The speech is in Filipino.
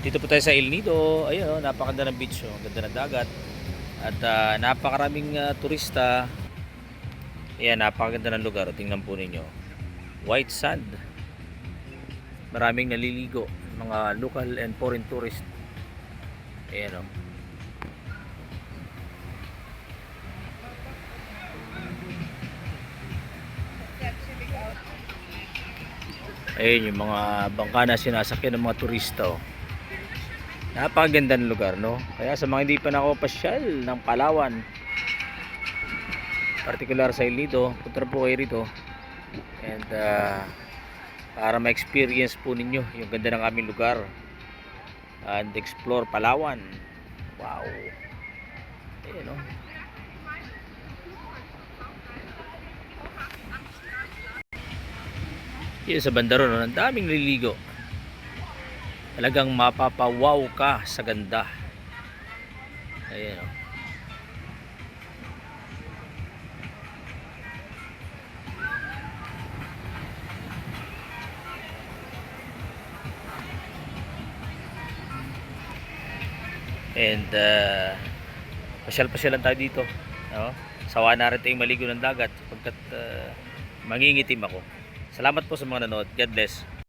Dito po tayo sa El Nido. Ayun, oh, napakaganda ng beach, oh. Ganda ng dagat. At napakaraming turista. Ayan, napakaganda ng lugar. Tingnan po ninyo. White sand. Maraming naliligo. Mga local and foreign tourists. Ayan, oh. Ayun, yung mga bangka na sinasakyan ng mga turista, oh. Napakaganda ng lugar, no? Kaya sa mga hindi pa nakapasyal ng Palawan, particular sa El Nido, punta na po kayo rito. And para ma-experience po ninyo yung ganda ng aming lugar and explore Palawan. Wow. Ayun, no? Yun sa Bandaron, no? Ang daming liligo. Talagang mapapawaw ka sa ganda. Ayan, no? And pasyal-pasyalan tayo dito, no? Sawa na rin tayong maligo ng dagat pagkat mangingitim ako. Salamat po sa mga nanood. God bless.